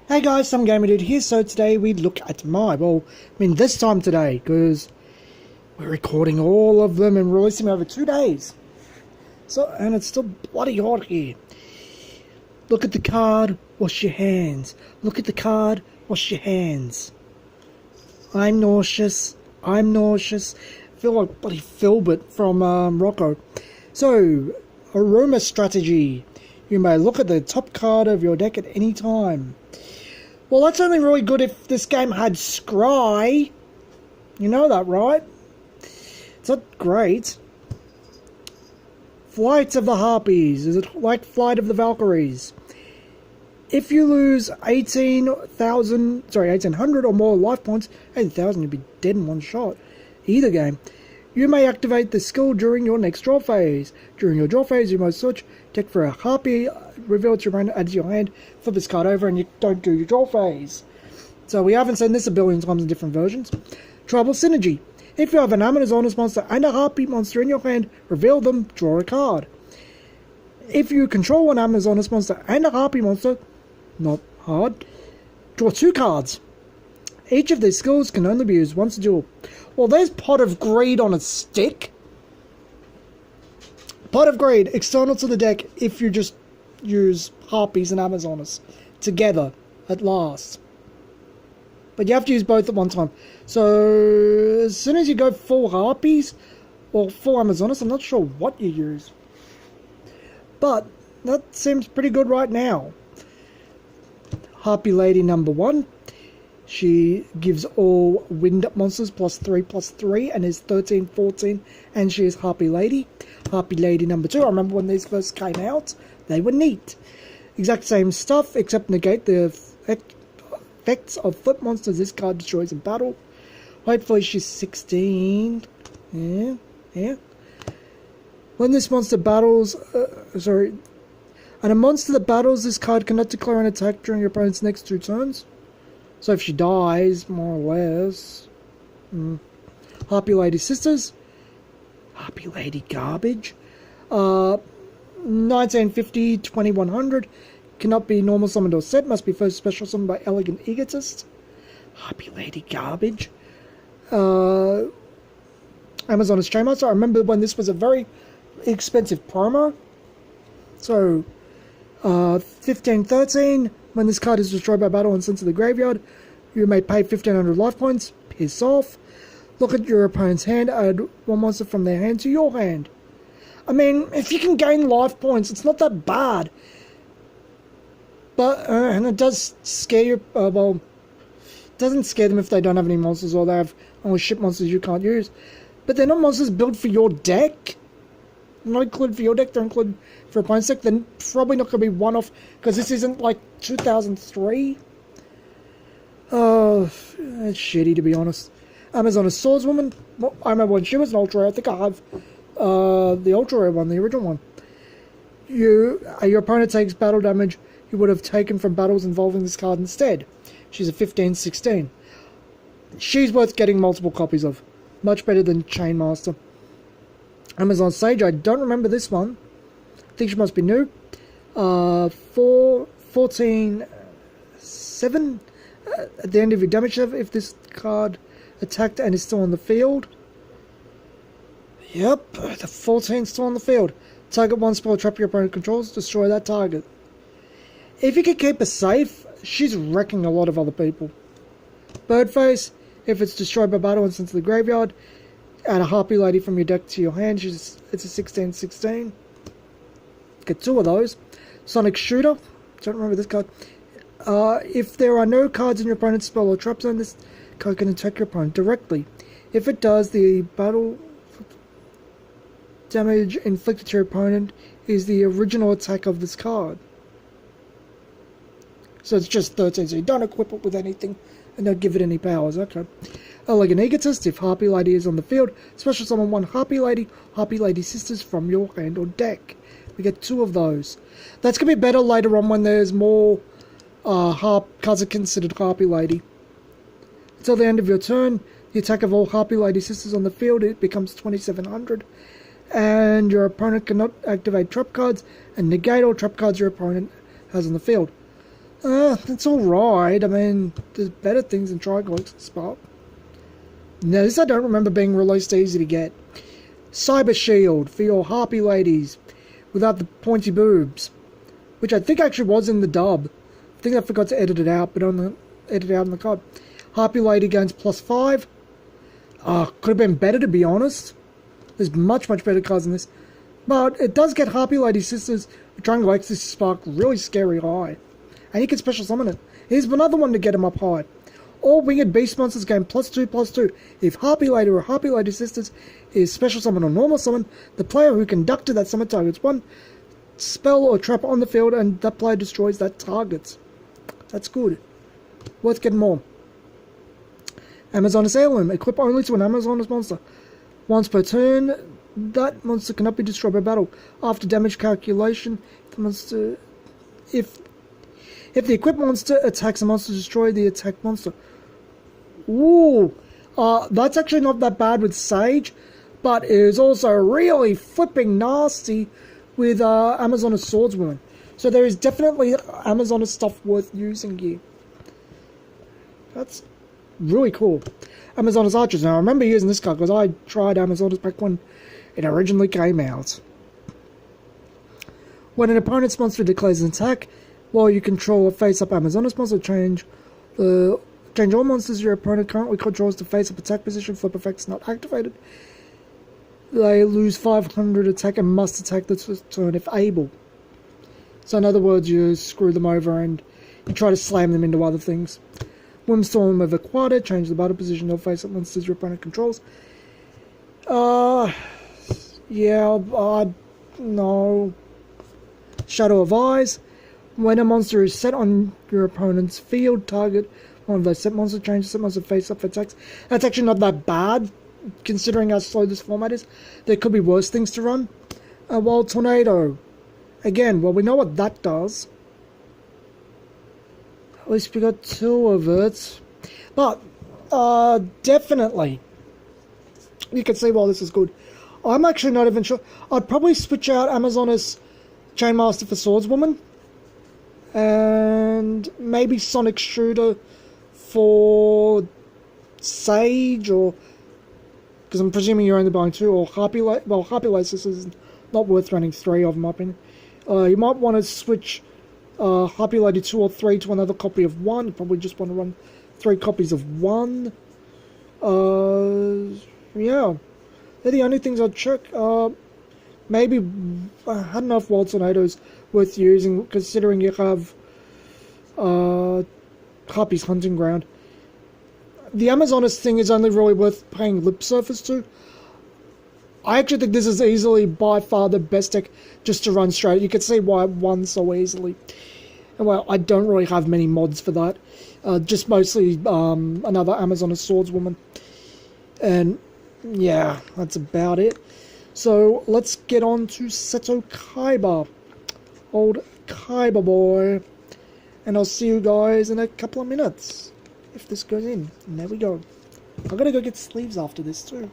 Hey guys, Some Gamer Dude here. So today we look at this time today, because we're recording all of them and releasing them over 2 days. And it's still bloody hot here. Look at the card, wash your hands. Look at the card, wash your hands. I'm nauseous. Feel like bloody Filbert from Rocco. So, aroma strategy. You may look at the top card of your deck at any time. Well, that's only really good if this game had Scry. You know that, right? It's not great. Flight of the Harpies. Is it like Flight of the Valkyries? If you lose 1800 or more life points, 18,000, you'd be dead in one shot. Either game. You may activate the skill during your next draw phase. During your draw phase, you must search deck for a Harpy, reveal it to your hand, add to your hand, flip this card over, and you don't do your draw phase. So we haven't seen this a billion times in different versions. Tribal Synergy. If you have an Amazonas monster and a Harpy monster in your hand, reveal them, draw a card. If you control an Amazonas monster and a Harpy monster, not hard, draw 2 cards. Each of these skills can only be used once a duel. Well, there's Pot of Greed on a stick. Pot of Greed, external to the deck if you just use Harpies and Amazonas together at last. But you have to use both at one time. So, as soon as you go full Harpies or full Amazonas, I'm not sure what you use. But that seems pretty good right now. Harpy Lady number 1. She gives all wind monsters +3/+3 and is 13/14, and she is Harpy Lady. Harpy Lady number 2, I remember when these first came out, they were neat. Exact same stuff, except negate the effects of flip monsters this card destroys in battle. Hopefully she's 16. Yeah. When this monster battles, and a monster that battles this card cannot declare an attack during your opponent's next 2 turns. So if she dies, more or less. Harpy Lady Sisters. Harpy Lady Garbage. 1950, 2100. Cannot be normal summoned or set. Must be first special summoned by Elegant Egotist. Harpy Lady Garbage. Amazonas Chainmaster. I remember when this was a very expensive promo. So, 1513. When this card is destroyed by battle and sent to the graveyard, you may pay 1500 life points. Piss off. Look at your opponent's hand. Add 1 monster from their hand to your hand. I mean, if you can gain life points, it's not that bad. But, and it does scare you, it doesn't scare them if they don't have any monsters or they have only shit monsters you can't use. But they're not monsters built for your deck. Not included for your deck, they're included for opponent's deck. They're probably not going to be one-off, because this isn't like 2003. Oh, it's shitty, to be honest. Amazonas Swordswoman. Well, I remember when she was an ultra rare. I think I have the ultra rare one, the original one. Your opponent takes battle damage you would have taken from battles involving this card instead. She's a 15/16. She's worth getting multiple copies of. Much better than Chainmaster. Amazon Sage, I don't remember this one. I think she must be new. 14/7. At the end of your damage save, if this card attacked and is still on the field. Yep, the 14's still on the field. Target 1 spell trap your opponent controls, destroy that target. If you can keep her safe, she's wrecking a lot of other people. Birdface, if it's destroyed by battle and sent to the graveyard, add a Harpy Lady from your deck to your hand. It's a 16/16. Get 2 of those. Sonic Shooter. Don't remember this card. If there are no cards in your opponent's spell or trap zone, this card can attack your opponent directly. If it does, the battle damage inflicted to your opponent is the original attack of this card. So it's just 13, so you don't equip it with anything and don't give it any powers. Okay. Elegant Egotist, if Harpy Lady is on the field, special summon 1 Harpy Lady Sisters from your hand or deck. We get 2 of those. That's going to be better later on when there's more cards are considered Harpy Lady. Until the end of your turn, the attack of all Harpy Lady Sisters on the field, it becomes 2700. and your opponent cannot activate trap cards and negate all trap cards your opponent has on the field. That's alright. I mean, there's better things than Trigox Spark. Now, this I don't remember being released easy to get. Cyber Shield for your Harpy ladies without the pointy boobs, which I think actually was in the dub. I think I forgot to edit it out, but edit it out on the card. Harpy lady gains +5. Could have been better, to be honest. There's much better cards than this. But it does get Harpy Lady Sisters with Triangle X Spark really scary high. And you can special summon it. Here's another one to get him up high. All winged beast monsters gain +2/+2. If Harpy Lady or Harpy Lady Sisters is special summon or normal summon, the player who conducted that summon targets one spell or trap on the field and that player destroys that target. That's good. Worth getting more. Amazoness Heirloom. Equip only to an Amazoness monster. Once per turn, that monster cannot be destroyed by battle. After damage calculation, if the equipped monster attacks a monster, destroy the attacked monster. Ooh, that's actually not that bad with Sage, but it is also really flipping nasty with Amazoness Swordswoman. So there is definitely Amazoness stuff worth using here. That's really cool. Amazoness Archers. Now I remember using this card because I tried Amazoness back when it originally came out. When an opponent's monster declares an attack, while you control a face-up Amazoness monster, change all monsters your opponent currently controls to face-up attack position. Flip effects not activated. They lose 500 attack and must attack this turn if able. So in other words, you screw them over and you try to slam them into other things. Windstorm of Aquata, change the battle position of face-up monsters your opponent controls. No. Shadow of Eyes. When a monster is set on your opponent's field, target one of those set monsters, change the set monster face-up for attacks. That's actually not that bad, considering how slow this format is. There could be worse things to run. Wild Tornado. Again, well, we know what that does. At least we got 2 of it. But, definitely, you can see why this is good. I'm actually not even sure. I'd probably switch out Amazoness Chainmaster for Swordswoman. And maybe Sonic Shooter for Sage, or... because I'm presuming you're only buying 2, or Harpy Lady. Well, Harpy Lady is not worth running 3 of, in my opinion. You might want to switch Harpy Lady 2 or 3 to another copy of 1. You probably just want to run 3 copies of 1. Yeah. They're the only things I'd check. Maybe, I don't know if Wild Tornado's worth using, considering you have Harpy's Hunting Ground. The Amazoness thing is only really worth paying lip service to. I actually think this is easily, by far, the best deck just to run straight. You can see why it won so easily. And well, I don't really have many mods for that. Just mostly another Amazoness Swordswoman. And yeah, that's about it. So let's get on to Seto Kaiba. Old Kaiba boy. And I'll see you guys in a couple of minutes. If this goes in. And there we go. I'm gonna go get sleeves after this too.